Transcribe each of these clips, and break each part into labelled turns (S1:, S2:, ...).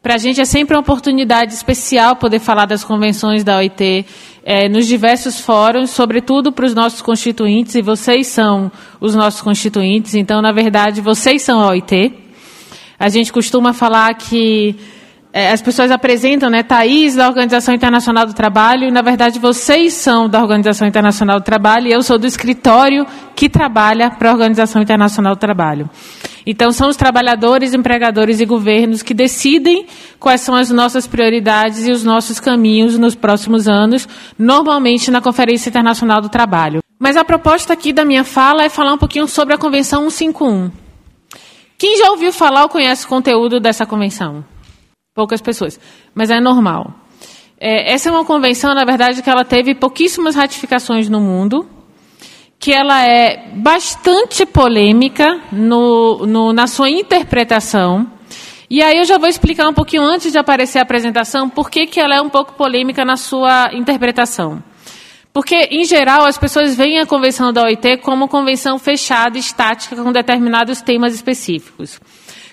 S1: Para a gente é sempre uma oportunidade especial poder falar das convenções da OIT nos diversos fóruns, sobretudo para os nossos constituintes, e vocês são os nossos constituintes, então, na verdade, vocês são a OIT. A gente costuma falar que as pessoas apresentam, Thaís, da Organização Internacional do Trabalho, e, na verdade, vocês são da Organização Internacional do Trabalho, e eu sou do escritório que trabalha para a Organização Internacional do Trabalho. Então, são os trabalhadores, empregadores e governos que decidem quais são as nossas prioridades e os nossos caminhos nos próximos anos, normalmente na Conferência Internacional do Trabalho. Mas a proposta aqui da minha fala é falar um pouquinho sobre a Convenção 151. Quem já ouviu falar ou conhece o conteúdo dessa convenção? Poucas pessoas, mas é normal. Essa é uma convenção, na verdade, que ela teve pouquíssimas ratificações no mundo, que ela é bastante polêmica na sua interpretação. E aí eu já vou explicar um pouquinho antes de aparecer a apresentação por que ela é um pouco polêmica na sua interpretação. Porque, em geral, as pessoas veem a convenção da OIT como convenção fechada, estática, com determinados temas específicos.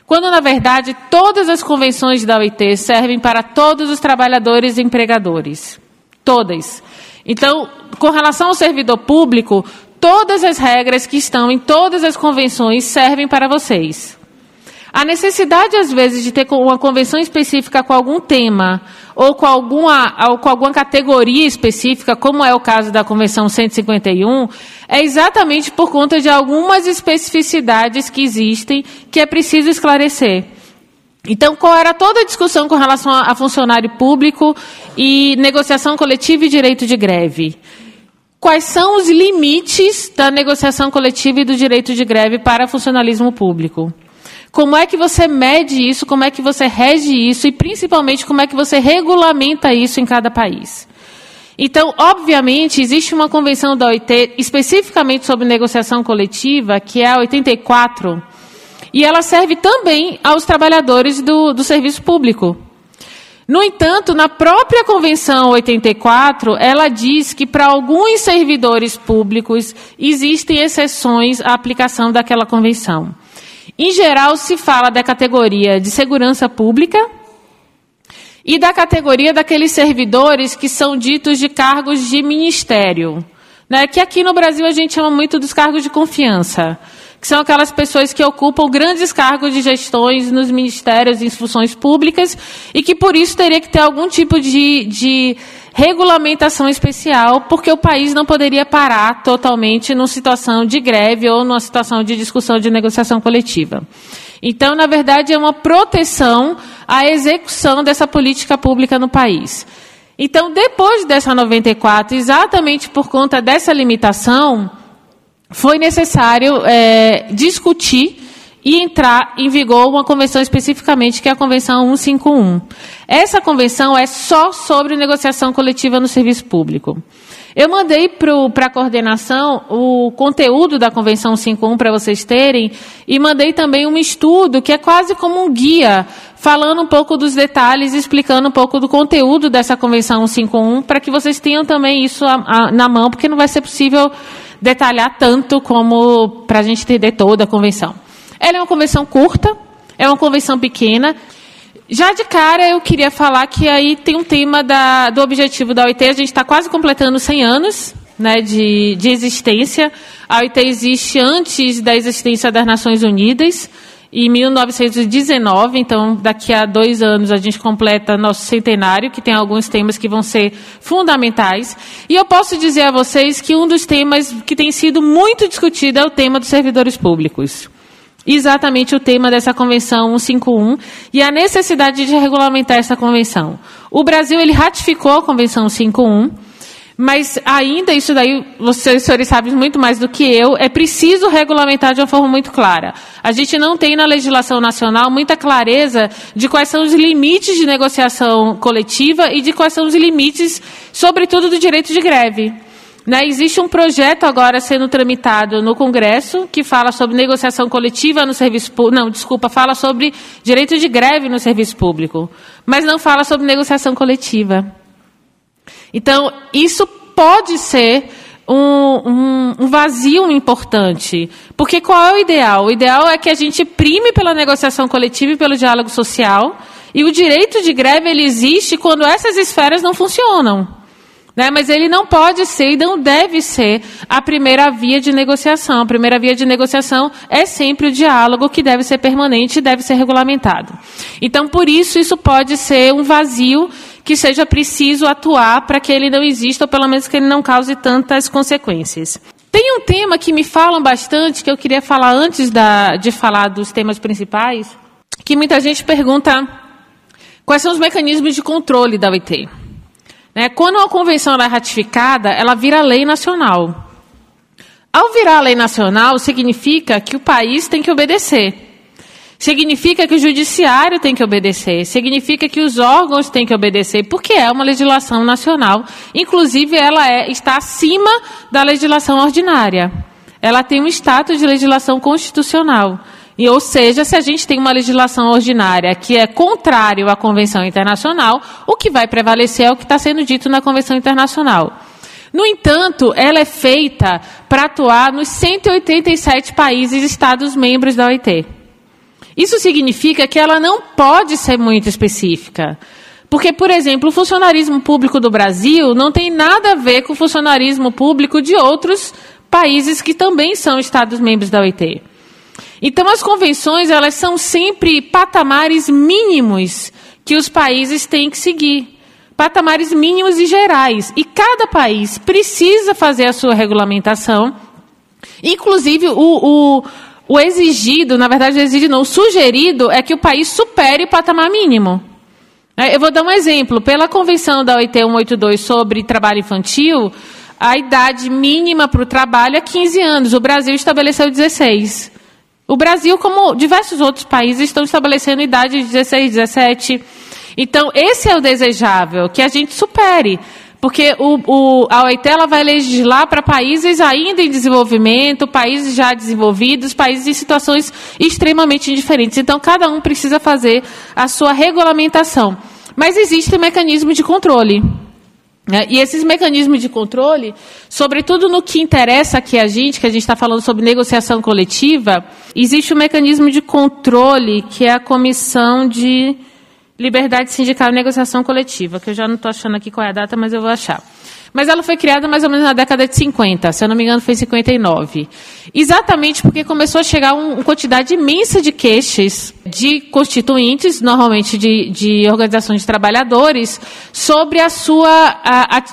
S1: Quando, na verdade, todas as convenções da OIT servem para todos os trabalhadores e empregadores. Todas. Então, com relação ao servidor público, todas as regras que estão em todas as convenções servem para vocês. A necessidade, às vezes, de ter uma convenção específica com algum tema ou com alguma categoria específica, como é o caso da Convenção 151, é exatamente por conta de algumas especificidades que existem que é preciso esclarecer. Então, qual era toda a discussão com relação a funcionário público e negociação coletiva e direito de greve? Quais são os limites da negociação coletiva e do direito de greve para funcionalismo público? Como é que você mede isso, como é que você rege isso e, principalmente, como é que você regulamenta isso em cada país? Então, obviamente, existe uma convenção da OIT especificamente sobre negociação coletiva, que é a 84, e ela serve também aos trabalhadores do serviço público. No entanto, na própria Convenção 84, ela diz que para alguns servidores públicos existem exceções à aplicação daquela convenção. Em geral, se fala da categoria de segurança pública e da categoria daqueles servidores que são ditos de cargos de ministério, que aqui no Brasil a gente chama muito dos cargos de confiança, que são aquelas pessoas que ocupam grandes cargos de gestões nos ministérios e em funções públicas e que, por isso, teria que ter algum tipo de regulamentação especial, porque o país não poderia parar totalmente numa situação de greve ou numa situação de discussão de negociação coletiva. Então, na verdade, é uma proteção à execução dessa política pública no país. Então, depois dessa 94, exatamente por conta dessa limitação, foi necessário discutir e entrar em vigor uma convenção especificamente, que é a Convenção 151. Essa convenção é só sobre negociação coletiva no serviço público. Eu mandei para a coordenação o conteúdo da Convenção 151 para vocês terem, e mandei também um estudo que é quase como um guia, falando um pouco dos detalhes, explicando um pouco do conteúdo dessa Convenção 151, para que vocês tenham também isso na mão, porque não vai ser possível detalhar tanto como para a gente entender toda a convenção. Ela é uma convenção curta, é uma convenção pequena. Já de cara, eu queria falar que aí tem um tema do objetivo da OIT. A gente está quase completando 100 anos de existência. A OIT existe antes da existência das Nações Unidas, em 1919. Então, daqui a 2 anos, a gente completa nosso centenário, que tem alguns temas que vão ser fundamentais. E eu posso dizer a vocês que um dos temas que tem sido muito discutido é o tema dos servidores públicos. Exatamente o tema dessa Convenção 151 e a necessidade de regulamentar essa convenção. O Brasil, ele ratificou a Convenção 151, mas ainda, isso daí, vocês, senhores, sabem muito mais do que eu, é preciso regulamentar de uma forma muito clara. A gente não tem na legislação nacional muita clareza de quais são os limites de negociação coletiva e de quais são os limites, sobretudo, do direito de greve. Existe um projeto agora sendo tramitado no Congresso que fala sobre negociação coletiva no serviço público. Fala sobre direito de greve no serviço público, mas não fala sobre negociação coletiva. Então, isso pode ser um vazio importante. Porque qual é o ideal? O ideal é que a gente prime pela negociação coletiva e pelo diálogo social E o direito de greve, ele existe quando essas esferas não funcionam, né? Mas ele não pode ser e não deve ser a primeira via de negociação. A primeira via de negociação é sempre o diálogo, que deve ser permanente e deve ser regulamentado. Então, por isso pode ser um vazio que seja preciso atuar para que ele não exista, ou pelo menos que ele não cause tantas consequências. Tem um tema que me falam bastante, que eu queria falar antes de falar dos temas principais, que muita gente pergunta quais são os mecanismos de controle da OIT. Né? Quando uma convenção é ratificada, ela vira lei nacional. Ao virar lei nacional, significa que o país tem que obedecer. Significa que o judiciário tem que obedecer. Significa que os órgãos têm que obedecer, porque é uma legislação nacional. Inclusive, ela está acima da legislação ordinária. Ela tem um status de legislação constitucional. Ou seja, se a gente tem uma legislação ordinária que é contrário à Convenção Internacional, o que vai prevalecer é o que está sendo dito na Convenção Internacional. No entanto, ela é feita para atuar nos 187 países e Estados-membros da OIT. Isso significa que ela não pode ser muito específica. Porque, por exemplo, o funcionarismo público do Brasil não tem nada a ver com o funcionarismo público de outros países que também são Estados-membros da OIT. Então, as convenções, elas são sempre patamares mínimos que os países têm que seguir. Patamares mínimos e gerais. E cada país precisa fazer a sua regulamentação. Inclusive, o exigido, na verdade, o sugerido é que o país supere o patamar mínimo. Eu vou dar um exemplo. Pela Convenção da OIT 182 sobre trabalho infantil, a idade mínima para o trabalho é 15 anos. O Brasil estabeleceu 16. O Brasil, como diversos outros países, estão estabelecendo idade de 16, 17. Então, esse é o desejável, que a gente supere. Porque a OIT ela vai legislar para países ainda em desenvolvimento, países já desenvolvidos, países em situações extremamente diferentes. Então, cada um precisa fazer a sua regulamentação. Mas existe um mecanismo de controle. E esses mecanismos de controle, sobretudo no que interessa aqui a gente, que a gente está falando sobre negociação coletiva, existe um mecanismo de controle, que é a Comissão de Liberdade Sindical e Negociação Coletiva, que eu já não estou achando aqui qual é a data, mas eu vou achar. Mas ela foi criada mais ou menos na década de 50, se eu não me engano foi em 59. Exatamente porque começou a chegar uma quantidade imensa de queixas de constituintes, normalmente de organizações de trabalhadores, sobre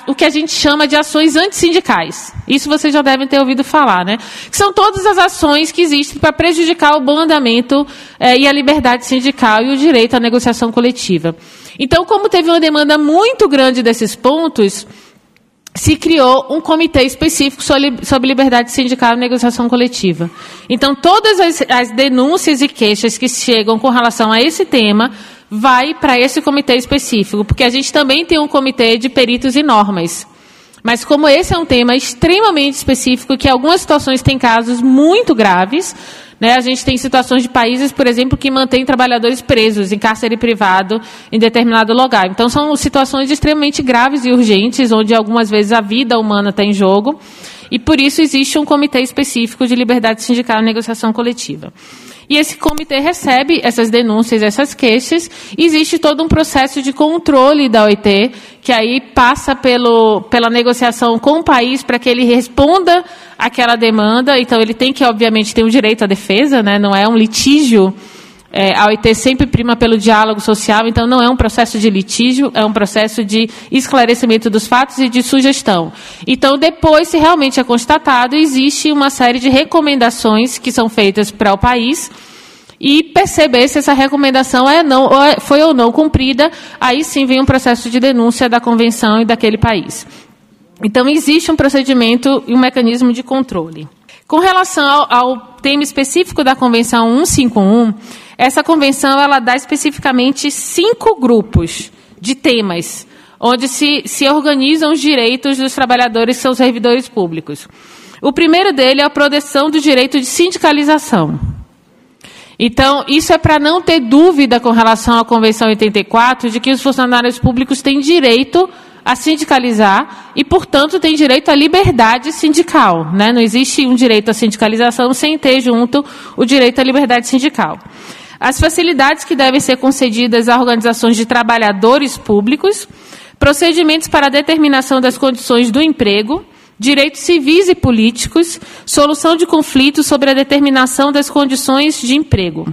S1: o que a gente chama de ações antissindicais. Isso vocês já devem ter ouvido falar, né? Que são todas as ações que existem para prejudicar o bom andamento e a liberdade sindical e o direito à negociação coletiva. Então, como teve uma demanda muito grande desses pontos, se criou um comitê específico sobre liberdade sindical e negociação coletiva. Então, todas as denúncias e queixas que chegam com relação a esse tema vai para esse comitê específico, porque a gente também tem um comitê de peritos e normas. Mas como esse é um tema extremamente específico, que em algumas situações tem casos muito graves, né? A gente tem situações de países, por exemplo, que mantêm trabalhadores presos em cárcere privado em determinado lugar. Então, são situações extremamente graves e urgentes, onde algumas vezes a vida humana está em jogo, e por isso existe um comitê específico de liberdade sindical e negociação coletiva. E esse comitê recebe essas denúncias, essas queixas, e existe todo um processo de controle da OIT, que aí passa pela negociação com o país para que ele responda àquela demanda. Então, ele tem que, obviamente, ter o direito à defesa, né? Não é um litígio. A OIT sempre prima pelo diálogo social, então não é um processo de litígio, é um processo de esclarecimento dos fatos e de sugestão. Então, depois, se realmente é constatado, existe uma série de recomendações que são feitas para o país, e perceber se essa recomendação foi ou não cumprida, aí sim vem um processo de denúncia da convenção e daquele país. Então, existe um procedimento e um mecanismo de controle. Com relação ao tema específico da Convenção 151, essa convenção ela dá especificamente 5 grupos de temas, onde se organizam os direitos dos trabalhadores e seus servidores públicos. O primeiro dele é a proteção do direito de sindicalização. Então, isso é para não ter dúvida com relação à Convenção 84, de que os funcionários públicos têm direito a sindicalizar e, portanto, têm direito à liberdade sindical, né? Não existe um direito à sindicalização sem ter junto o direito à liberdade sindical. as facilidades que devem ser concedidas a organizações de trabalhadores públicos, procedimentos para a determinação das condições do emprego, direitos civis e políticos, solução de conflitos sobre a determinação das condições de emprego.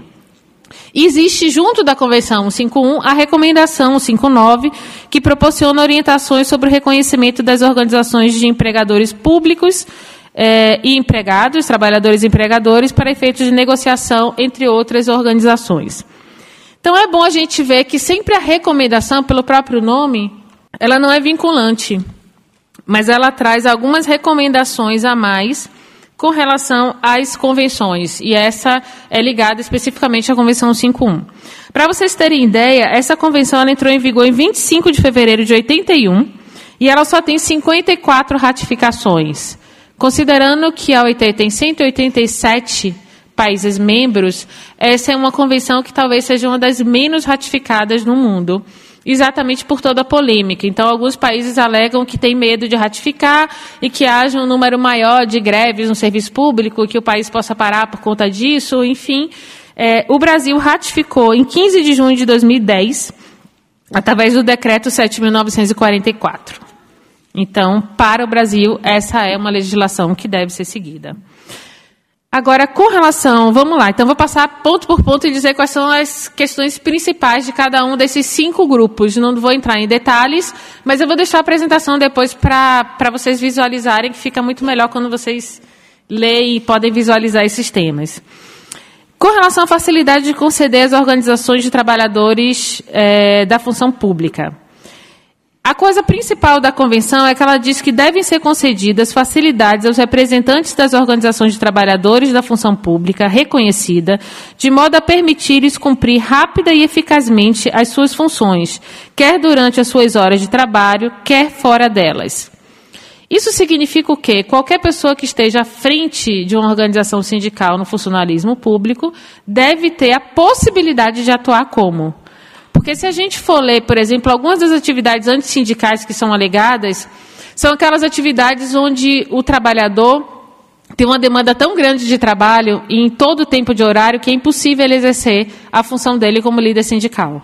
S1: Existe, junto da Convenção 151, a Recomendação 159, que proporciona orientações sobre o reconhecimento das organizações de empregadores públicos e empregados, trabalhadores e empregadores, para efeitos de negociação, entre outras organizações. Então, é bom a gente ver que sempre a recomendação, pelo próprio nome, ela não é vinculante, mas ela traz algumas recomendações a mais com relação às convenções, e essa é ligada especificamente à Convenção 151. Para vocês terem ideia, essa convenção ela entrou em vigor em 25 de fevereiro de 81, e ela só tem 54 ratificações. Considerando que a OIT tem 187 países membros, essa é uma convenção que talvez seja uma das menos ratificadas no mundo, exatamente por toda a polêmica. Então, alguns países alegam que têm medo de ratificar e que haja um número maior de greves no serviço público, que o país possa parar por conta disso, enfim. O Brasil ratificou em 15 de junho de 2010, através do Decreto 7.944. Então, para o Brasil, essa é uma legislação que deve ser seguida. Agora, com relação... Vamos lá, então vou passar ponto por ponto e dizer quais são as questões principais de cada um desses 5 grupos. Não vou entrar em detalhes, mas eu vou deixar a apresentação depois para vocês visualizarem, que fica muito melhor quando vocês leem e podem visualizar esses temas. Com relação à facilidade de conceder às organizações de trabalhadores da função pública. A coisa principal da convenção é que ela diz que devem ser concedidas facilidades aos representantes das organizações de trabalhadores da função pública reconhecida, de modo a permitir-lhes cumprir rápida e eficazmente as suas funções, quer durante as suas horas de trabalho, quer fora delas. Isso significa o quê? Qualquer pessoa que esteja à frente de uma organização sindical no funcionalismo público deve ter a possibilidade de atuar como? Porque se a gente for ler, por exemplo, algumas das atividades antissindicais que são alegadas, são aquelas atividades onde o trabalhador tem uma demanda tão grande de trabalho e em todo o tempo de horário que é impossível ele exercer a função dele como líder sindical.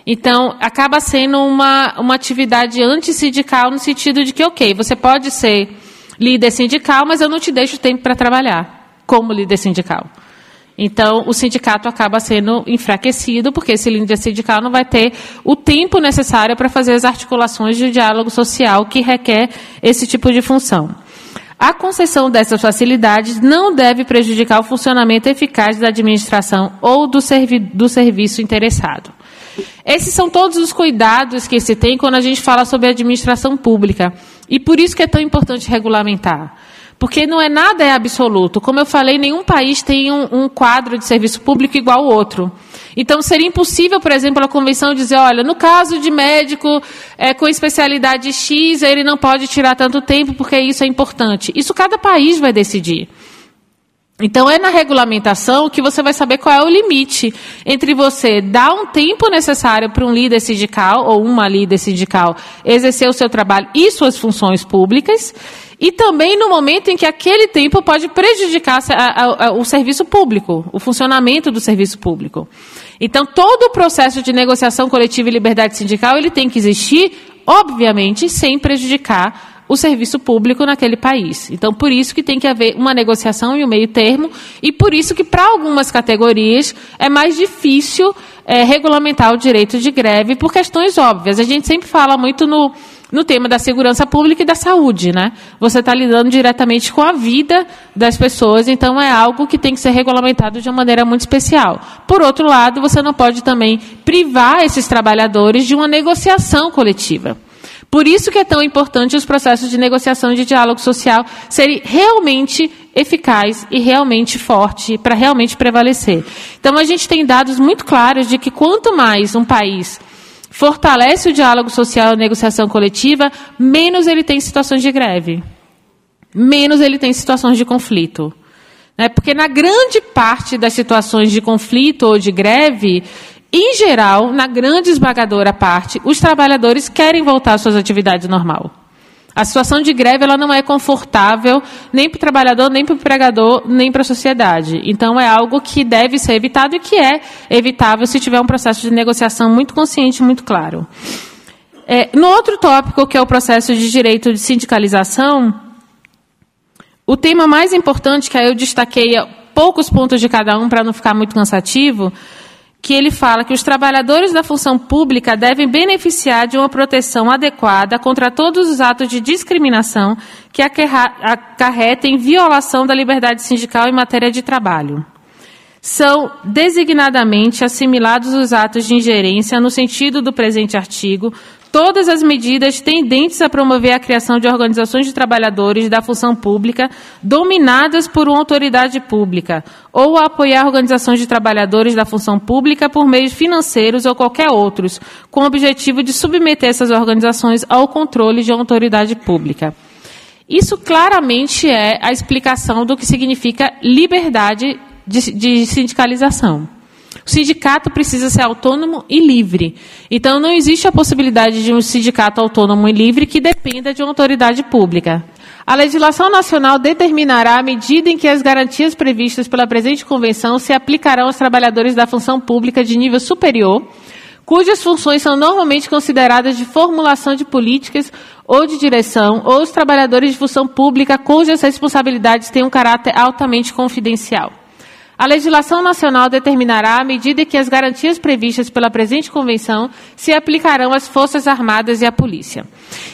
S1: Então, acaba sendo uma atividade antissindical no sentido de que, ok, você pode ser líder sindical, mas eu não te deixo tempo para trabalhar como líder sindical. Então, o sindicato acaba sendo enfraquecido, porque esse líder sindical não vai ter o tempo necessário para fazer as articulações de diálogo social que requer esse tipo de função. A concessão dessas facilidades não deve prejudicar o funcionamento eficaz da administração ou do serviço interessado. Esses são todos os cuidados que se tem quando a gente fala sobre administração pública. E por isso que é tão importante regulamentar. Porque não é nada absoluto. Como eu falei, nenhum país tem um quadro de serviço público igual ao outro. Então, seria impossível, por exemplo, a convenção dizer, olha, no caso de médico com especialidade X, ele não pode tirar tanto tempo porque isso é importante. Isso cada país vai decidir. Então, é na regulamentação que você vai saber qual é o limite entre você dar um tempo necessário para um líder sindical ou uma líder sindical exercer o seu trabalho e suas funções públicas, e também no momento em que aquele tempo pode prejudicar o serviço público, o funcionamento do serviço público. Então, todo o processo de negociação coletiva e liberdade sindical, ele tem que existir, obviamente, sem prejudicar o serviço público naquele país. Então, por isso que tem que haver uma negociação e um meio termo, e por isso que, para algumas categorias, é mais difícil regulamentar o direito de greve por questões óbvias. A gente sempre fala muito no tema da segurança pública e da saúde, né? Você está lidando diretamente com a vida das pessoas, então é algo que tem que ser regulamentado de uma maneira muito especial. Por outro lado, você não pode também privar esses trabalhadores de uma negociação coletiva. Por isso que é tão importante os processos de negociação e de diálogo social serem realmente eficazes e realmente fortes para realmente prevalecer. Então, a gente tem dados muito claros de que quanto mais um país fortalece o diálogo social e a negociação coletiva, menos ele tem situações de greve, menos ele tem situações de conflito. Porque na grande parte das situações de conflito ou de greve, em geral, na grande esmagadora parte, os trabalhadores querem voltar às suas atividades normais. A situação de greve ela não é confortável nem para o trabalhador, nem para o empregador, nem para a sociedade. Então, é algo que deve ser evitado e que é evitável se tiver um processo de negociação muito consciente, muito claro. No outro tópico, que é o processo de direito de sindicalização, o tema mais importante, que aí eu destaquei poucos pontos de cada um para não ficar muito cansativo, que ele fala que os trabalhadores da função pública devem beneficiar de uma proteção adequada contra todos os atos de discriminação que acarretem violação da liberdade sindical em matéria de trabalho. São designadamente assimilados os atos de ingerência, no sentido do presente artigo, todas as medidas tendentes a promover a criação de organizações de trabalhadores da função pública dominadas por uma autoridade pública ou a apoiar organizações de trabalhadores da função pública por meios financeiros ou qualquer outros, com o objetivo de submeter essas organizações ao controle de uma autoridade pública. Isso claramente é a explicação do que significa liberdade de sindicalização. O sindicato precisa ser autônomo e livre. Então, não existe a possibilidade de um sindicato autônomo e livre que dependa de uma autoridade pública. A legislação nacional determinará a medida em que as garantias previstas pela presente convenção se aplicarão aos trabalhadores da função pública de nível superior, cujas funções são normalmente consideradas de formulação de políticas ou de direção, ou os trabalhadores de função pública cujas responsabilidades têm um caráter altamente confidencial. A legislação nacional determinará, à medida que as garantias previstas pela presente convenção se aplicarão às Forças Armadas e à Polícia.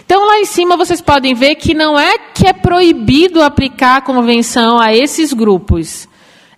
S1: Então, lá em cima, vocês podem ver que não é que é proibido aplicar a convenção a esses grupos.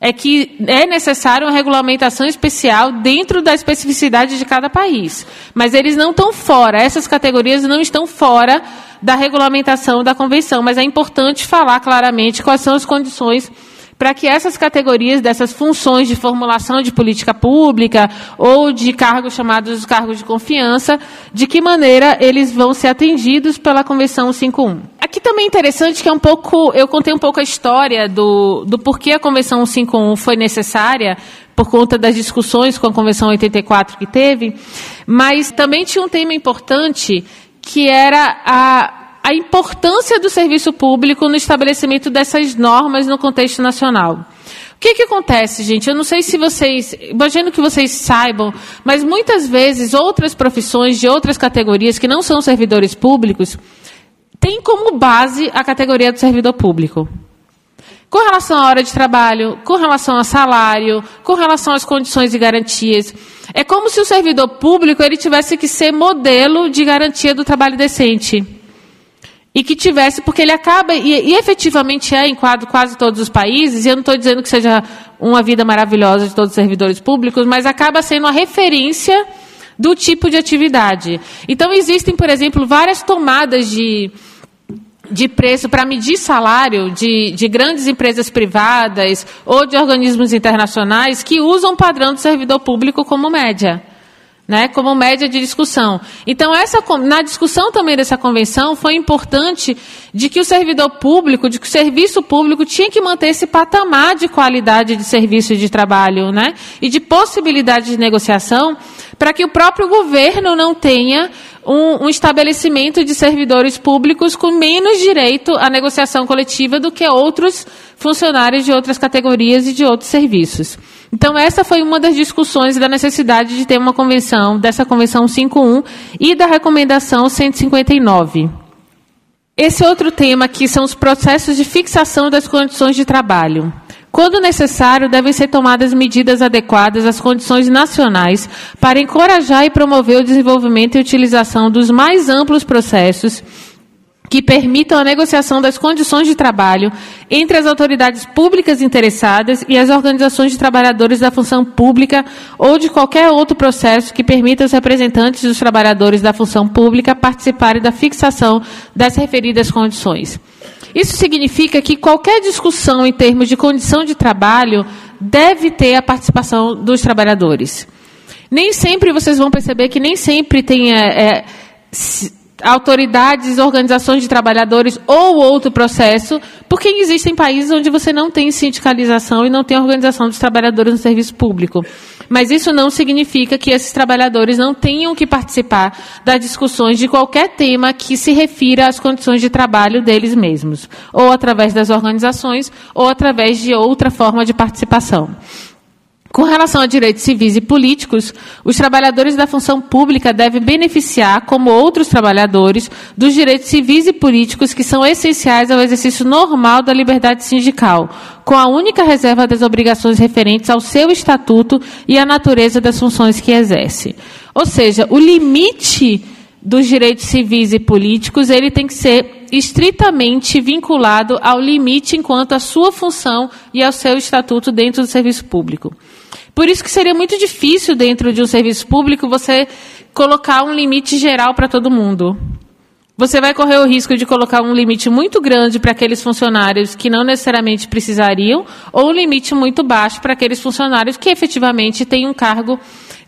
S1: É que é necessária uma regulamentação especial dentro da especificidade de cada país. Mas eles não estão fora, essas categorias não estão fora da regulamentação da convenção. Mas é importante falar claramente quais são as condições para que essas categorias dessas funções de formulação de política pública ou de cargos chamados cargos de confiança, de que maneira eles vão ser atendidos pela Convenção 151. Aqui também é interessante que eu contei um pouco a história do porquê a Convenção 151 foi necessária, por conta das discussões com a Convenção 84 que teve, mas também tinha um tema importante que era a importância do serviço público no estabelecimento dessas normas no contexto nacional. O que acontece, gente? Eu não sei se vocês, imagino que vocês saibam, mas muitas vezes outras profissões de outras categorias que não são servidores públicos têm como base a categoria do servidor público. Com relação à hora de trabalho, com relação ao salário, com relação às condições e garantias. É como se o servidor público ele tivesse que ser modelo de garantia do trabalho decente. E que tivesse, porque ele acaba, e efetivamente em quase todos os países, e eu não estou dizendo que seja uma vida maravilhosa de todos os servidores públicos, mas acaba sendo uma referência do tipo de atividade. Então, existem, por exemplo, várias tomadas de preço para medir salário de grandes empresas privadas ou de organismos internacionais que usam o padrão do servidor público como média. Como média de discussão. Então, na discussão também dessa convenção, foi importante de que o servidor público, de que o serviço público tinha que manter esse patamar de qualidade de serviço e de trabalho, e de possibilidade de negociação, para que o próprio governo não tenha um estabelecimento de servidores públicos com menos direito à negociação coletiva do que outros funcionários de outras categorias e de outros serviços. Então, essa foi uma das discussões da necessidade de ter uma convenção, dessa Convenção 151 e da Recomendação 159. Esse outro tema aqui são os processos de fixação das condições de trabalho. Quando necessário, devem ser tomadas medidas adequadas às condições nacionais para encorajar e promover o desenvolvimento e utilização dos mais amplos processos que permitam a negociação das condições de trabalho entre as autoridades públicas interessadas e as organizações de trabalhadores da função pública ou de qualquer outro processo que permita aos representantes dos trabalhadores da função pública participarem da fixação das referidas condições. Isso significa que qualquer discussão em termos de condição de trabalho deve ter a participação dos trabalhadores. Nem sempre vocês vão perceber que nem sempre tem autoridades, organizações de trabalhadores ou outro processo, porque existem países onde você não tem sindicalização e não tem organização dos trabalhadores no serviço público. Mas isso não significa que esses trabalhadores não tenham que participar das discussões de qualquer tema que se refira às condições de trabalho deles mesmos, ou através das organizações, ou através de outra forma de participação. Com relação a direitos civis e políticos, os trabalhadores da função pública devem beneficiar, como outros trabalhadores, dos direitos civis e políticos que são essenciais ao exercício normal da liberdade sindical, com a única reserva das obrigações referentes ao seu estatuto e à natureza das funções que exerce. Ou seja, o limite dos direitos civis e políticos, ele tem que ser estritamente vinculado ao limite enquanto à sua função e ao seu estatuto dentro do serviço público. Por isso que seria muito difícil, dentro de um serviço público, você colocar um limite geral para todo mundo. Você vai correr o risco de colocar um limite muito grande para aqueles funcionários que não necessariamente precisariam, ou um limite muito baixo para aqueles funcionários que efetivamente têm um cargo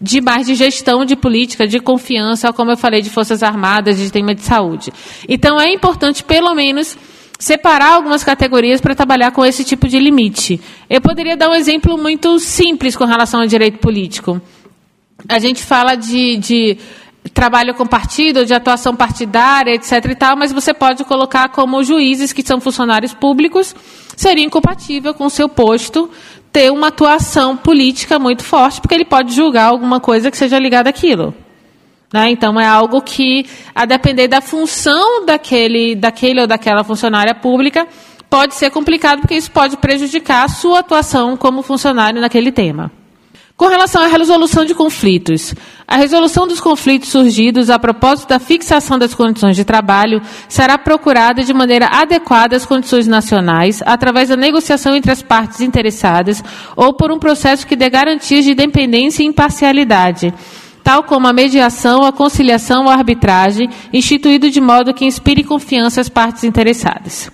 S1: de mais de gestão de política, de confiança, como eu falei, de Forças Armadas, de tema de saúde. Então, é importante, pelo menos, separar algumas categorias para trabalhar com esse tipo de limite. Eu poderia dar um exemplo muito simples com relação ao direito político. A gente fala de trabalho com partido, de atuação partidária, etc. e tal, mas você pode colocar como juízes que são funcionários públicos, seria incompatível com o seu posto ter uma atuação política muito forte, porque ele pode julgar alguma coisa que seja ligada àquilo. Né? Então, é algo que, a depender da função daquele ou daquela funcionária pública, pode ser complicado, porque isso pode prejudicar a sua atuação como funcionário naquele tema. Com relação à resolução de conflitos, a resolução dos conflitos surgidos a propósito da fixação das condições de trabalho será procurada de maneira adequada às condições nacionais, através da negociação entre as partes interessadas ou por um processo que dê garantias de independência e imparcialidade, tal como a mediação, a conciliação ou a arbitragem, instituído de modo que inspire confiança às partes interessadas.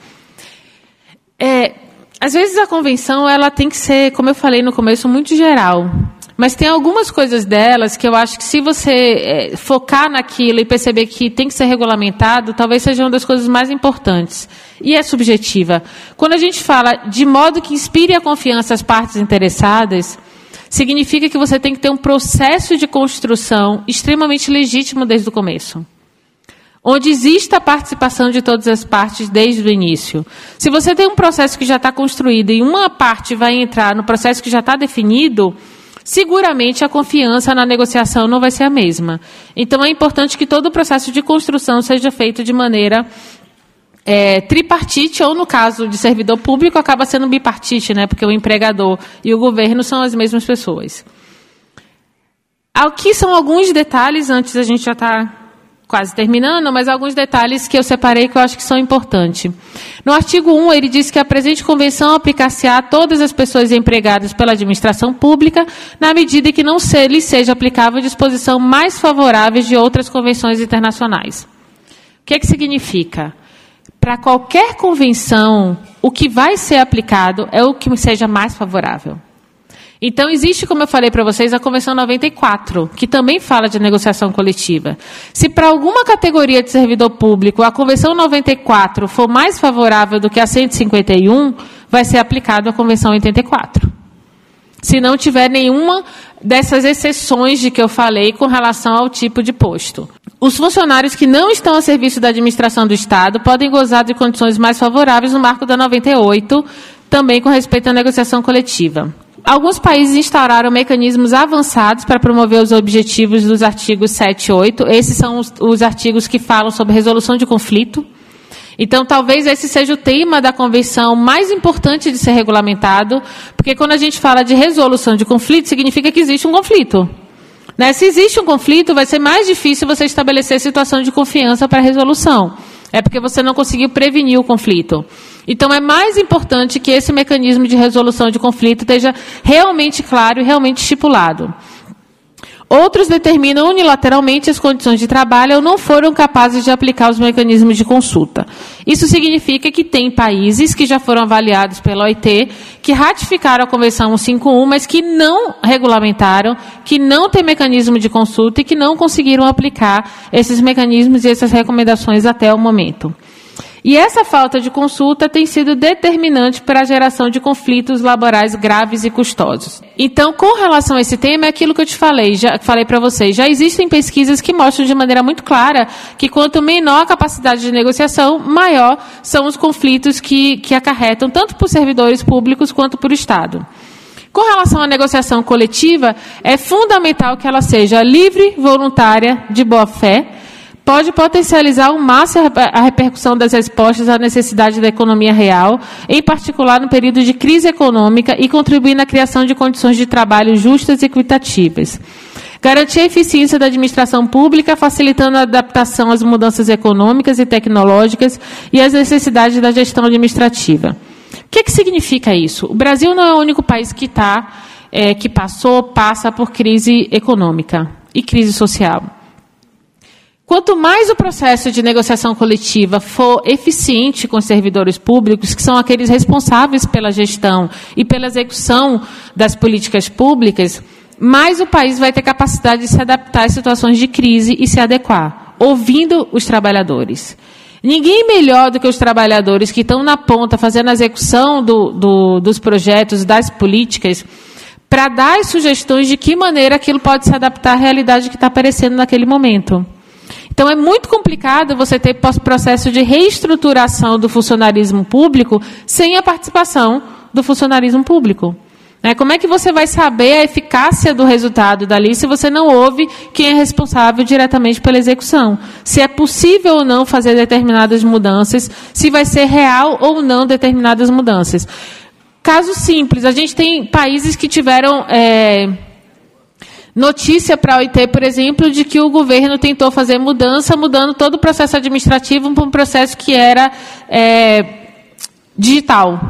S1: Às vezes a convenção ela tem que ser, como eu falei no começo, muito geral. Mas tem algumas coisas delas que eu acho que se você focar naquilo e perceber que tem que ser regulamentado, talvez seja uma das coisas mais importantes. E é subjetiva. Quando a gente fala de modo que inspire a confiança às partes interessadas, significa que você tem que ter um processo de construção extremamente legítimo desde o começo, onde exista a participação de todas as partes desde o início. Se você tem um processo que já está construído e uma parte vai entrar no processo que já está definido, seguramente a confiança na negociação não vai ser a mesma. Então, é importante que todo o processo de construção seja feito de maneira tripartite, ou no caso de servidor público, acaba sendo bipartite, né? Porque o empregador e o governo são as mesmas pessoas. Aqui são alguns detalhes, antes a gente já está quase terminando, mas alguns detalhes que eu separei que eu acho que são importantes. No artigo 1, ele diz que a presente convenção aplicar-se-á a todas as pessoas empregadas pela administração pública, na medida em que não lhes seja aplicável a disposição mais favoráveis de outras convenções internacionais. O que significa? Para qualquer convenção, o que vai ser aplicado é o que seja mais favorável. Então, existe, como eu falei para vocês, a Convenção 94, que também fala de negociação coletiva. Se para alguma categoria de servidor público a Convenção 94 for mais favorável do que a 151, vai ser aplicado a Convenção 84. Se não tiver nenhuma dessas exceções de que eu falei com relação ao tipo de posto. Os funcionários que não estão a serviço da administração do Estado podem gozar de condições mais favoráveis no marco da 98, também com respeito à negociação coletiva. Alguns países instauraram mecanismos avançados para promover os objetivos dos artigos 7 e 8. Esses são os artigos que falam sobre resolução de conflito. Então, talvez esse seja o tema da convenção mais importante de ser regulamentado, porque quando a gente fala de resolução de conflito, significa que existe um conflito. Né? Se existe um conflito, vai ser mais difícil você estabelecer situação de confiança para a resolução. É porque você não conseguiu prevenir o conflito. Então, é mais importante que esse mecanismo de resolução de conflito esteja realmente claro e realmente estipulado. Outros determinam unilateralmente as condições de trabalho ou não foram capazes de aplicar os mecanismos de consulta. Isso significa que tem países que já foram avaliados pela OIT, que ratificaram a Convenção 151, mas que não regulamentaram, que não têm mecanismo de consulta e que não conseguiram aplicar esses mecanismos e essas recomendações até o momento. E essa falta de consulta tem sido determinante para a geração de conflitos laborais graves e custosos. Então, com relação a esse tema, é aquilo que eu te falei, já falei para vocês, já existem pesquisas que mostram de maneira muito clara que quanto menor a capacidade de negociação, maior são os conflitos que acarretam tanto por servidores públicos quanto por Estado. Com relação à negociação coletiva, é fundamental que ela seja livre, voluntária, de boa-fé, pode potencializar ao máximo a repercussão das respostas à necessidade da economia real, em particular no período de crise econômica, e contribuir na criação de condições de trabalho justas e equitativas. Garantir a eficiência da administração pública, facilitando a adaptação às mudanças econômicas e tecnológicas e às necessidades da gestão administrativa. O que significa isso? O Brasil não é o único país que passa por crise econômica e crise social. Quanto mais o processo de negociação coletiva for eficiente com os servidores públicos, que são aqueles responsáveis pela gestão e pela execução das políticas públicas, mais o país vai ter capacidade de se adaptar às situações de crise e se adequar, ouvindo os trabalhadores. Ninguém melhor do que os trabalhadores que estão na ponta fazendo a execução dos projetos, das políticas, para dar as sugestões de que maneira aquilo pode se adaptar à realidade que está aparecendo naquele momento. Então, é muito complicado você ter processo de reestruturação do funcionalismo público sem a participação do funcionalismo público. Como é que você vai saber a eficácia do resultado dali se você não ouve quem é responsável diretamente pela execução? Se é possível ou não fazer determinadas mudanças, se vai ser real ou não determinadas mudanças. Caso simples, a gente tem países que tiveram notícia para a OIT, por exemplo, de que o governo tentou fazer mudança, mudando todo o processo administrativo para um processo que era digital.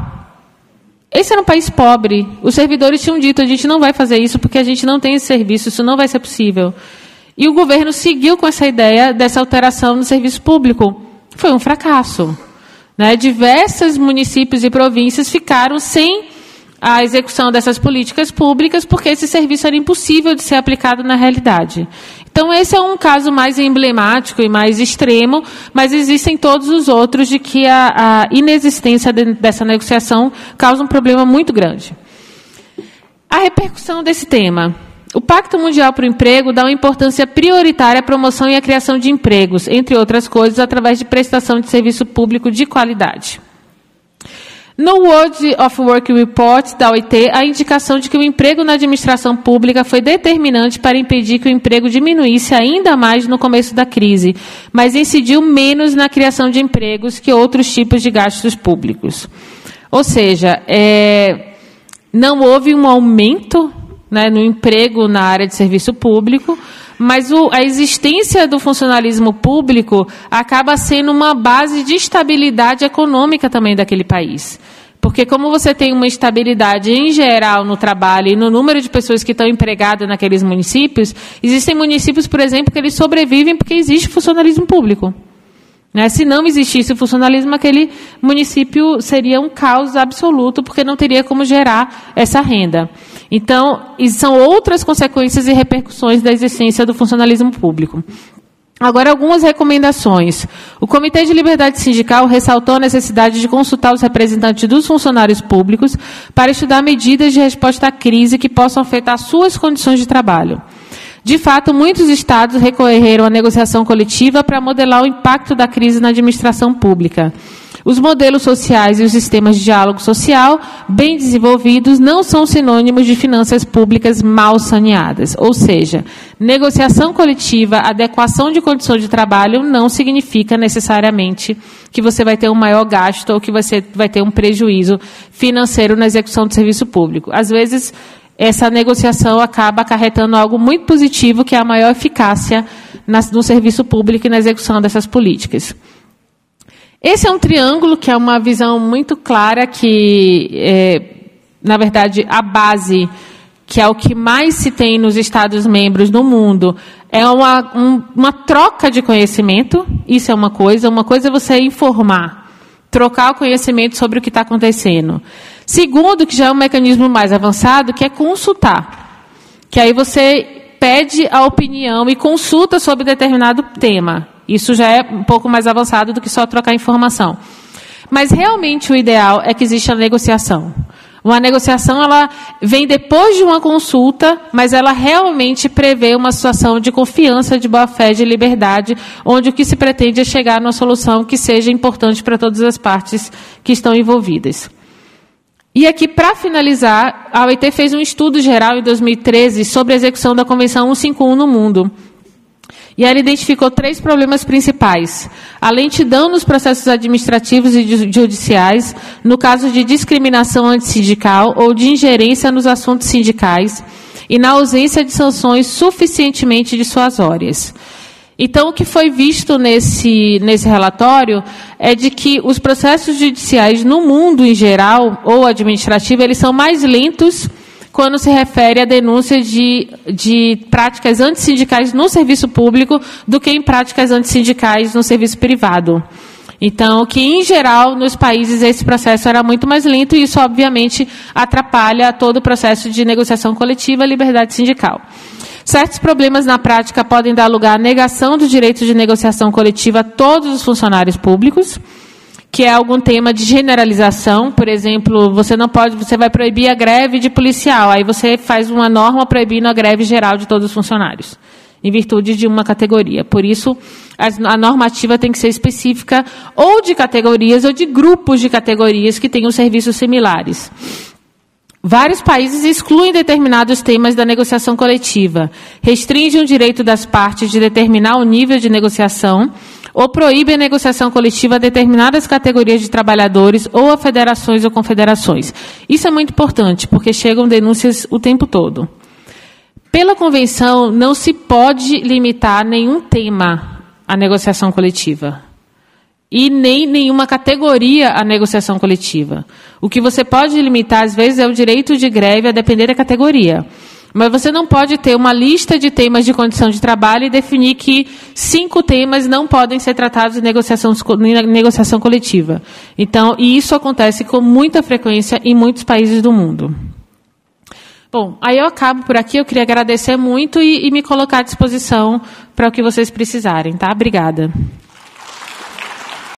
S1: Esse era um país pobre. Os servidores tinham dito, a gente não vai fazer isso porque a gente não tem esse serviço, isso não vai ser possível. E o governo seguiu com essa ideia dessa alteração no serviço público. Foi um fracasso. Diversos municípios e províncias ficaram sem a execução dessas políticas públicas, porque esse serviço era impossível de ser aplicado na realidade. Então, esse é um caso mais emblemático e mais extremo, mas existem todos os outros de que a inexistência dessa negociação causa um problema muito grande. A repercussão desse tema. O Pacto Mundial para o Emprego dá uma importância prioritária à promoção e à criação de empregos, entre outras coisas, através de prestação de serviço público de qualidade. No World of Work Report da OIT, a indicação de que o emprego na administração pública foi determinante para impedir que o emprego diminuísse ainda mais no começo da crise, mas incidiu menos na criação de empregos que outros tipos de gastos públicos. Ou seja, não houve um aumento no emprego na área de serviço público, mas a existência do funcionalismo público acaba sendo uma base de estabilidade econômica também daquele país. Porque como você tem uma estabilidade em geral no trabalho e no número de pessoas que estão empregadas naqueles municípios, existem municípios, por exemplo, que eles sobrevivem porque existe funcionalismo público. Se não existisse o funcionalismo, aquele município seria um caos absoluto, porque não teria como gerar essa renda. Então, são outras consequências e repercussões da existência do funcionalismo público. Agora, algumas recomendações. O Comitê de Liberdade Sindical ressaltou a necessidade de consultar os representantes dos funcionários públicos para estudar medidas de resposta à crise que possam afetar suas condições de trabalho. De fato, muitos estados recorreram à negociação coletiva para modelar o impacto da crise na administração pública. Os modelos sociais e os sistemas de diálogo social bem desenvolvidos não são sinônimos de finanças públicas mal saneadas. Ou seja, negociação coletiva, adequação de condições de trabalho não significa necessariamente que você vai ter um maior gasto ou que você vai ter um prejuízo financeiro na execução do serviço público. Às vezes, essa negociação acaba acarretando algo muito positivo, que é a maior eficácia no serviço público e na execução dessas políticas. Esse é um triângulo, que é uma visão muito clara que, na verdade, a base que é o que mais se tem nos Estados-membros no mundo, é uma troca de conhecimento. Isso é uma coisa é você informar, trocar o conhecimento sobre o que está acontecendo. Segundo, que já é um mecanismo mais avançado, que é consultar. Que aí você pede a opinião e consulta sobre determinado tema. Isso já é um pouco mais avançado do que só trocar informação. Mas realmente o ideal é que exista a negociação. Uma negociação, ela vem depois de uma consulta, mas ela realmente prevê uma situação de confiança, de boa-fé, de liberdade, onde o que se pretende é chegar numa solução que seja importante para todas as partes que estão envolvidas. E aqui, para finalizar, a OIT fez um estudo geral em 2013 sobre a execução da Convenção 151 no mundo. E ela identificou 3 problemas principais: a lentidão nos processos administrativos e judiciais, no caso de discriminação antissindical ou de ingerência nos assuntos sindicais, e na ausência de sanções suficientemente dissuasórias. Então, o que foi visto nesse relatório é de que os processos judiciais no mundo em geral, ou administrativo, eles são mais lentos quando se refere à denúncia de práticas antissindicais no serviço público do que em práticas antissindicais no serviço privado. Então, que, em geral, nos países esse processo era muito mais lento e isso, obviamente, atrapalha todo o processo de negociação coletiva e liberdade sindical. Certos problemas na prática podem dar lugar à negação do direito de negociação coletiva a todos os funcionários públicos, que é algum tema de generalização. Por exemplo, você vai proibir a greve de policial, aí você faz uma norma proibindo a greve geral de todos os funcionários, em virtude de uma categoria. Por isso, a normativa tem que ser específica ou de categorias ou de grupos de categorias que tenham serviços similares. Vários países excluem determinados temas da negociação coletiva, restringem o direito das partes de determinar o nível de negociação ou proíbem a negociação coletiva a determinadas categorias de trabalhadores ou a federações ou confederações. Isso é muito importante, porque chegam denúncias o tempo todo. Pela Convenção, não se pode limitar nenhum tema à negociação coletiva. E nem nenhuma categoria à negociação coletiva. O que você pode limitar, às vezes, é o direito de greve a depender da categoria. Mas você não pode ter uma lista de temas de condição de trabalho e definir que 5 temas não podem ser tratados em negociação coletiva. Então, e isso acontece com muita frequência em muitos países do mundo. Bom, aí eu acabo por aqui. Eu queria agradecer muito e me colocar à disposição para o que vocês precisarem, tá? Obrigada.